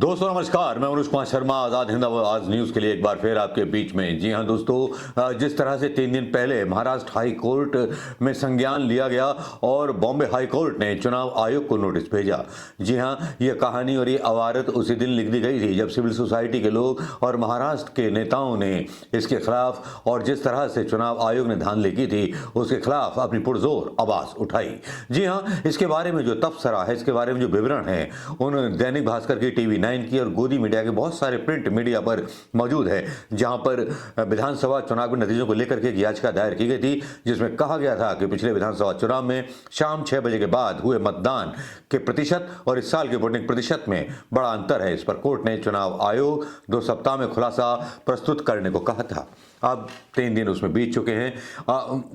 दोस्तों नमस्कार, मैं मनोज कुमार शर्मा आज़ाद हिंद आवाज़ न्यूज़ के लिए एक बार फिर आपके बीच में। जी हां दोस्तों, जिस तरह से 3 दिन पहले महाराष्ट्र हाई कोर्ट में संज्ञान लिया गया और बॉम्बे हाई कोर्ट ने चुनाव आयोग को नोटिस भेजा। जी हां, यह कहानी और ये अवारत उसी दिन लिख दी गई थी जब सिविल सोसाइटी के लोग और महाराष्ट्र के नेताओं ने इसके खिलाफ और जिस तरह से चुनाव आयोग ने धांधली की थी उसके खिलाफ अपनी पुरजोर आवाज़ उठाई। जी हाँ, इसके बारे में जो तबसरा है, इसके बारे में जो विवरण है, उन दैनिक भास्कर की, टीवी 9 की और गोदी मीडिया के बहुत सारे प्रिंट मीडिया पर मौजूद है, जहां पर विधानसभा चुनाव के नतीजों को लेकर के एक याचिका दायर की गई थी, जिसमें कहा गया था कि पिछले विधानसभा चुनाव में शाम 6 बजे के बाद हुए मतदान के प्रतिशत और इस साल के वोटिंग प्रतिशत में बड़ा अंतर है। इस पर कोर्ट ने चुनाव आयोग 2 सप्ताह में खुलासा प्रस्तुत करने को कहा था। अब 3 दिन उसमें बीत चुके हैं।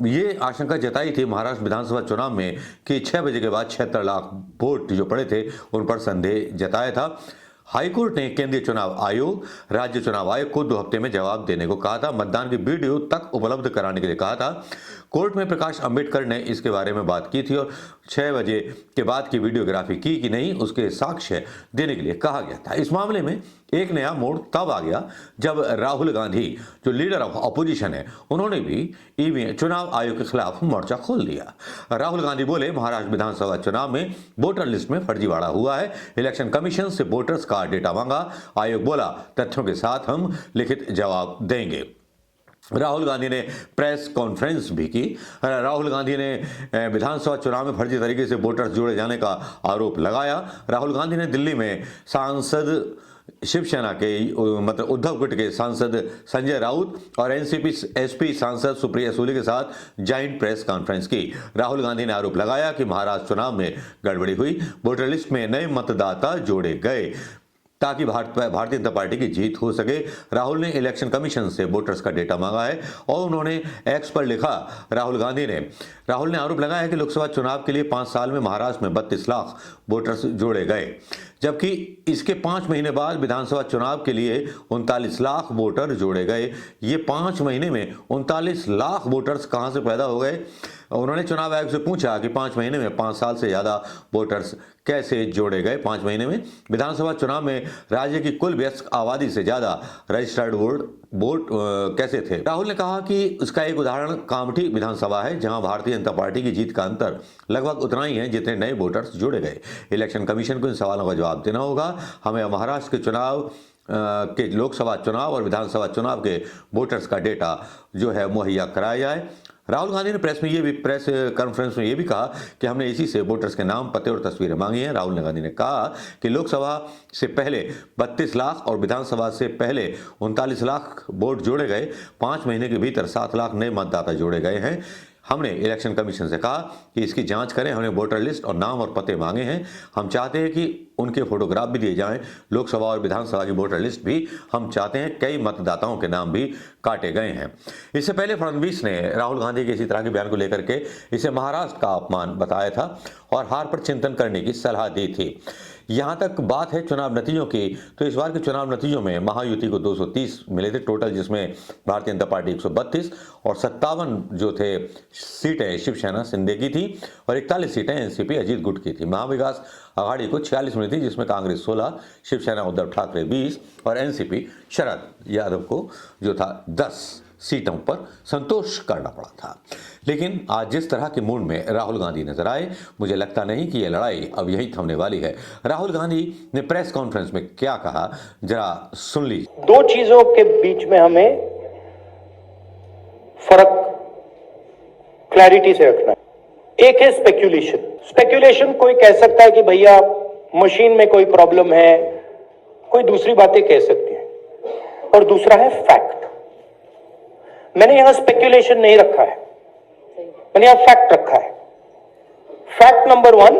ये आशंका जताई थी महाराष्ट्र विधानसभा चुनाव में कि 6 बजे के बाद 76 लाख वोट जो पड़े थे उन पर संदेह जताया था। हाईकोर्ट ने केंद्रीय चुनाव आयोग, राज्य चुनाव आयोग को 2 हफ्ते में जवाब देने को कहा था, मतदान की वीडियो तक उपलब्ध कराने के लिए कहा था। कोर्ट में प्रकाश अंबेडकर ने इसके बारे में बात की थी और 6 बजे के बाद की वीडियोग्राफी की कि नहीं उसके साक्ष्य देने के लिए कहा गया था। इस मामले में एक नया मोड़ तब आ गया जब राहुल गांधी जो लीडर ऑफ अपोजिशन है उन्होंने भी ईवीएम चुनाव आयोग के खिलाफ मोर्चा खोल दिया। राहुल गांधी बोले, महाराष्ट्र विधानसभा चुनाव में वोटर लिस्ट में फर्जीवाड़ा हुआ है, इलेक्शन कमीशन से वोटर्स का डेटा मांगा। आयोग बोला, तथ्यों के साथ हम लिखित जवाब देंगे। राहुल गांधी ने प्रेस कॉन्फ्रेंस भी की। राहुल गांधी ने विधानसभा चुनाव में फर्जी तरीके से वोटर्स जोड़े जाने का आरोप लगाया। राहुल गांधी ने दिल्ली में सांसद शिवसेना के मतलब उद्धव गुट के सांसद संजय राउत और एनसीपी एसपी सांसद सुप्रिया सूले के साथ जॉइंट प्रेस कॉन्फ्रेंस की। राहुल गांधी ने आरोप लगाया कि महाराष्ट्र चुनाव में गड़बड़ी हुई, वोटर लिस्ट में नए मतदाता जोड़े गए ताकि भारतीय जनता पार्टी की जीत हो सके। राहुल ने इलेक्शन कमीशन से वोटर्स का डेटा मांगा है और उन्होंने एक्स पर लिखा, राहुल ने आरोप लगाया कि लोकसभा चुनाव के लिए 5 साल में महाराष्ट्र में 32 लाख वोटर्स जोड़े गए, जबकि इसके 5 महीने बाद विधानसभा चुनाव के लिए 39 लाख वोटर जोड़े गए। ये 5 महीने में 39 लाख वोटर्स कहां से पैदा हो गए? उन्होंने चुनाव आयोग से पूछा कि 5 महीने में 5 साल से ज्यादा वोटर्स कैसे जोड़े गए। 5 महीने में विधानसभा चुनाव में राज्य की कुल वयस्क आबादी से ज्यादा रजिस्टर्ड वोट कैसे थे? राहुल ने कहा कि इसका एक उदाहरण कामठी विधानसभा है, जहां भारतीय जनता पार्टी की जीत का अंतर लगभग उतना ही है जितने नए वोटर्स जोड़े गए। इलेक्शन कमीशन को इन सवालों का जवाब देना होगा। हमें महाराष्ट्र के चुनाव के लोकसभा चुनाव और विधानसभा चुनाव के वोटर्स का डेटा जो है मुहैया कराया जाए। राहुल गांधी ने प्रेस कॉन्फ्रेंस में ये भी कहा कि हमने इसी से वोटर्स के नाम, पते और तस्वीरें मांगी हैं। राहुल गांधी ने कहा कि लोकसभा से पहले 32 लाख और विधानसभा से पहले 39 लाख वोट जोड़े गए। 5 महीने के भीतर 7 लाख नए मतदाता जोड़े गए हैं। हमने इलेक्शन कमीशन से कहा कि इसकी जांच करें। हमने वोटर लिस्ट और नाम और पते मांगे हैं। हम चाहते हैं कि उनके फोटोग्राफ भी दिए जाएं। लोकसभा और विधानसभा की वोटर लिस्ट भी हम चाहते हैं। कई मतदाताओं के नाम भी काटे गए हैं। इससे पहले फडणवीस ने राहुल गांधी के इसी तरह के बयान को लेकर के इसे महाराष्ट्र का अपमान बताया था और हार पर चिंतन करने की सलाह दी थी। यहां तक बात है चुनाव नतीजों की, तो इस बार के चुनाव नतीजों में महायुति को 230 मिले थे टोटल, जिसमें भारतीय जनता पार्टी 132 और 57 जो थे सीटें शिवसेना शिंदे की थी और 41 सीटें एनसीपी अजीत गुट की थी। महाविकास आघाड़ी को 46 मिली थी, जिसमें कांग्रेस 16, शिवसेना उद्धव ठाकरे 20 और एनसीपी शरद यादव को जो था 10 सीटों पर संतोष करना पड़ा था। लेकिन आज जिस तरह के मूड में राहुल गांधी नजर आए, मुझे लगता नहीं कि यह लड़ाई अब यही थमने वाली है। राहुल गांधी ने प्रेस कॉन्फ्रेंस में क्या कहा, जरा सुन लीजिए। 2 चीजों के बीच में हमें फर्क क्लैरिटी से रखना है। एक है स्पेक्यूलेशन कोई कह सकता है कि भैया मशीन में कोई प्रॉब्लम है, कोई दूसरी बातें कह सकते हैं, और दूसरा है फैक्ट। मैंने यहां स्पेक्यूलेशन नहीं रखा है, मैंने यहां फैक्ट रखा है। फैक्ट नंबर 1,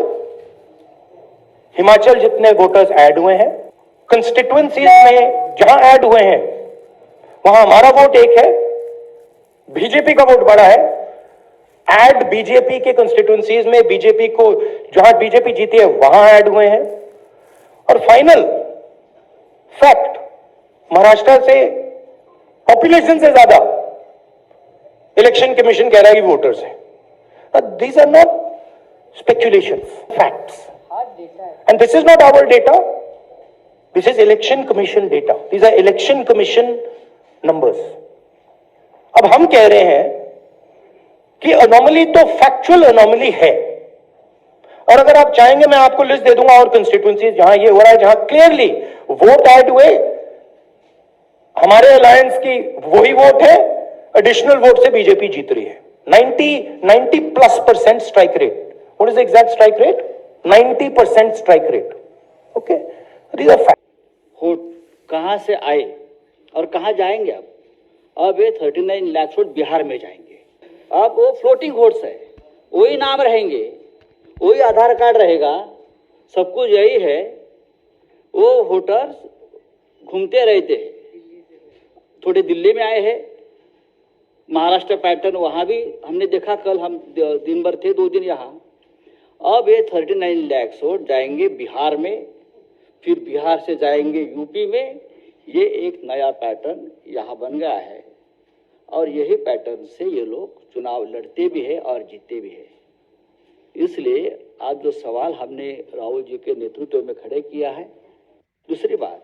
हिमाचल जितने वोटर्स ऐड हुए हैं, कंस्टिट्यूएंसीज में जहां ऐड हुए हैं वहां हमारा वोट 1 है, बीजेपी का वोट बड़ा है। ऐड बीजेपी के कंस्टिट्यूएंसीज में बीजेपी को जहां बीजेपी जीती है वहां ऐड हुए हैं। और फाइनल फैक्ट, महाराष्ट्र से पॉपुलेशन से ज्यादा इलेक्शन कमीशन कह रहा है कि वोटर्स है। These are not speculation, facts, and this is not our data, This is election commission data. These are election commission numbers. अब हम कह रहे हैं कि अनोमली तो फैक्चुअल अनोमली है, और अगर आप चाहेंगे मैं आपको लिस्ट दे दूंगा और कंस्टिट्यूएंसीज जहां ये हो रहा है, जहां क्लियरली वोट ऐड हुए, हमारे अलायंस की वही वोट है, एडिशनल वोट से बीजेपी जीत रही है. 90+ strike rate. What is the exact strike rate? 90% strike rate. Okay, these are fact. Vote कहां से आए और कहां जाएंगे? अब ये 39 लाख वोट बिहार में जाएंगे. अब वो फ्लोटिंग वोट्स है, वही नाम रहेंगे, वही आधार कार्ड रहेगा, सब कुछ यही है. वो वोटर्स घूमते रहते हैं. थोड़े दिल्ली में आए हैं, महाराष्ट्र पैटर्न वहां भी हमने देखा. कल हम दिन भर थे, 2 दिन यहाँ. अब ये 39 लाख वोट जाएंगे बिहार में, फिर बिहार से जाएंगे यूपी में. ये एक नया पैटर्न यहाँ बन गया है, और यही पैटर्न से ये लोग चुनाव लड़ते भी है और जीतते भी है. इसलिए आज जो सवाल हमने राहुल जी के नेतृत्व में खड़े किया है. दूसरी बात,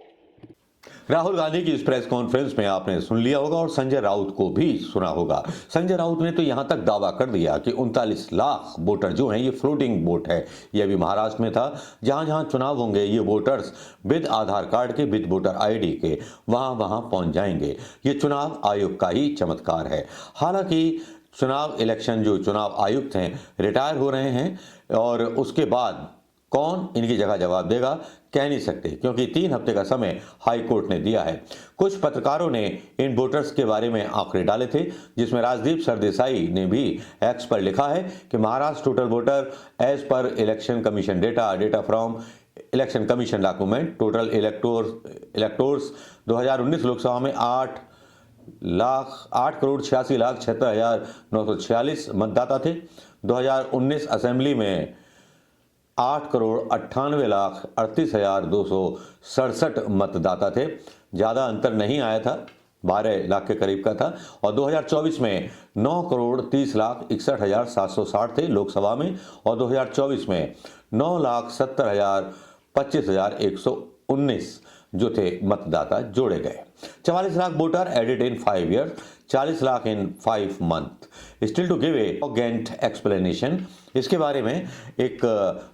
राहुल गांधी की इस प्रेस कॉन्फ्रेंस में आपने सुन लिया होगा और संजय राउत को भी सुना होगा. संजय राउत ने तो यहां तक दावा कर दिया कि 39 लाख वोटर जो हैं ये फ्लोटिंग वोट है. ये अभी महाराष्ट्र में था. जहां जहां चुनाव होंगे ये वोटर्स विद आधार कार्ड के, विद वोटर आईडी के वहां वहां पहुंच जाएंगे. ये चुनाव आयोग का ही चमत्कार है. हालांकि चुनाव इलेक्शन जो चुनाव आयुक्त हैं रिटायर हो रहे हैं, और उसके बाद कौन इनकी जगह जवाब देगा कह नहीं सकते, क्योंकि 3 हफ्ते का समय हाई कोर्ट ने दिया है. कुछ पत्रकारों ने इन वोटर्स के बारे में आंकड़े डाले थे, जिसमें राजदीप सरदेसाई ने भी एक्स पर लिखा है कि Maharashtra total voter as per election commission data from election commission document total electors 2019 Lok Sabha में 8,86,76,946 मतदाता थे. 2019 असेंबली में 8,98,38,267 मतदाता थे. ज़्यादा अंतर नहीं आया था, 12 लाख के करीब का था. और 2024 में 9,30,61,760 थे लोकसभा में, और 2024 में 9,70,25,119 जो थे मतदाता जोड़े गए. 44 lakh voter added in 5 years, 40 lakh in 5 month. Still to give a urgent explanation. इसके बारे में एक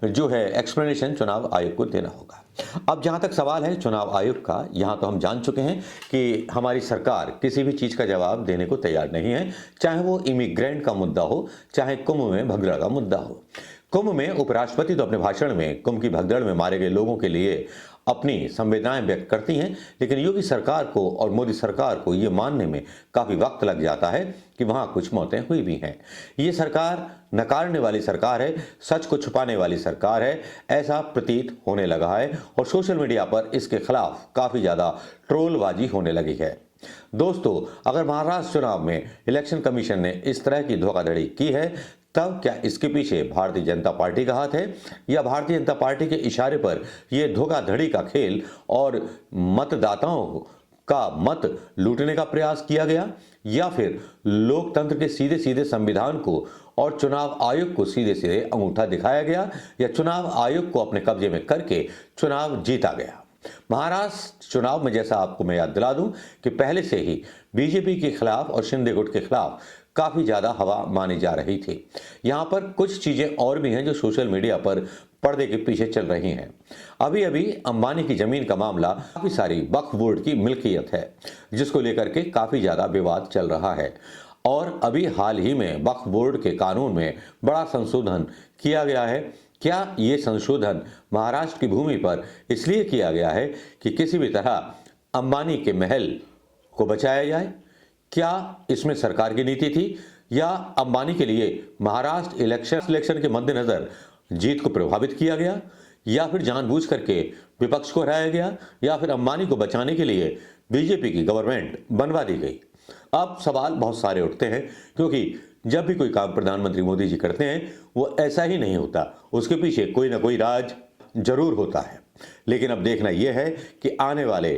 जो है एक्सप्लेनेशन चुनाव आयोग को देना होगा. अब जहां तक सवाल है चुनाव आयोग का, यहां तो हम जान चुके हैं कि हमारी सरकार किसी भी चीज़ का जवाब देने को तैयार नहीं है, चाहे वो इमिग्रेंट का मुद्दा हो, चाहे कुंभ में भगदड़ का मुद्दा हो. कुंभ में उपराष्ट्रपति तो अपने भाषण में कुंभ की भगदड़ में मारे गए लोगों के लिए अपनी संवेदनाएं व्यक्त करती हैं, लेकिन योगी सरकार को और मोदी सरकार को ये मानने में काफ़ी वक्त लग जाता है कि वहाँ कुछ मौतें हुई भी हैं. ये सरकार नकारने वाली सरकार है, सच को छुपाने वाली सरकार है, ऐसा प्रतीत होने लगा है. और सोशल मीडिया पर इसके खिलाफ काफ़ी ज़्यादा ट्रोलबाजी होने लगी है. दोस्तों, अगर महाराष्ट्र चुनाव में इलेक्शन कमीशन ने इस तरह की धोखाधड़ी की है, तब क्या इसके पीछे भारतीय जनता पार्टी का हाथ है, या भारतीय जनता पार्टी के इशारे पर यह धोखाधड़ी का खेल और मतदाताओं का मत लूटने का प्रयास किया गया, या फिर लोकतंत्र के सीधे सीधे संविधान को और चुनाव आयोग को सीधे सीधे अंगूठा दिखाया गया, या चुनाव आयोग को अपने कब्जे में करके चुनाव जीता गया. महाराष्ट्र चुनाव में जैसा आपको मैं याद दिला दूं कि पहले से ही बीजेपी के खिलाफ और शिंदे गुट के खिलाफ काफ़ी ज़्यादा हवा मानी जा रही थी. यहाँ पर कुछ चीज़ें और भी हैं जो सोशल मीडिया पर पर्दे के पीछे चल रही हैं. अभी अभी अंबानी की ज़मीन का मामला काफ़ी सारी वक्फ बोर्ड की मिल्कियत है, जिसको लेकर के काफ़ी ज़्यादा विवाद चल रहा है. और अभी हाल ही में वक्फ बोर्ड के कानून में बड़ा संशोधन किया गया है. क्या ये संशोधन महाराष्ट्र की भूमि पर इसलिए किया गया है कि किसी भी तरह अंबानी के महल को बचाया जाए? क्या इसमें सरकार की नीति थी, या अंबानी के लिए महाराष्ट्र इलेक्शन के मद्देनजर जीत को प्रभावित किया गया, या फिर जानबूझ करके विपक्ष को हराया गया, या फिर अंबानी को बचाने के लिए बीजेपी की गवर्नमेंट बनवा दी गई? अब सवाल बहुत सारे उठते हैं, क्योंकि जब भी कोई काम प्रधानमंत्री मोदी जी करते हैं वो ऐसा ही नहीं होता, उसके पीछे कोई ना कोई राज जरूर होता है. लेकिन अब देखना यह है कि आने वाले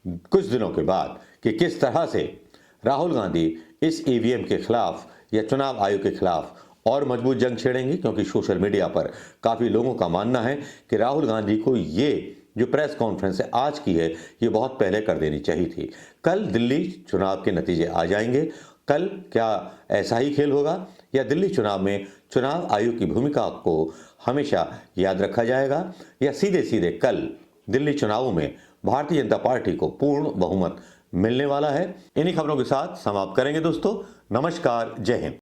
कुछ दिनों के बाद कि किस तरह से राहुल गांधी इस ईवीएम के खिलाफ या चुनाव आयोग के खिलाफ और मजबूत जंग छेड़ेंगे, क्योंकि सोशल मीडिया पर काफ़ी लोगों का मानना है कि राहुल गांधी को ये जो प्रेस कॉन्फ्रेंस है आज की है, ये बहुत पहले कर देनी चाहिए थी। कल दिल्ली चुनाव के नतीजे आ जाएंगे। कल क्या ऐसा ही खेल होगा या दिल्ली चुनाव में चुनाव आयोग की भूमिका को हमेशा याद रखा जाएगा, या सीधे सीधे कल दिल्ली चुनावों में भारतीय जनता पार्टी को पूर्ण बहुमत मिलने वाला है? इन्हीं खबरों के साथ समाप्त करेंगे दोस्तों। नमस्कार, जय हिंद।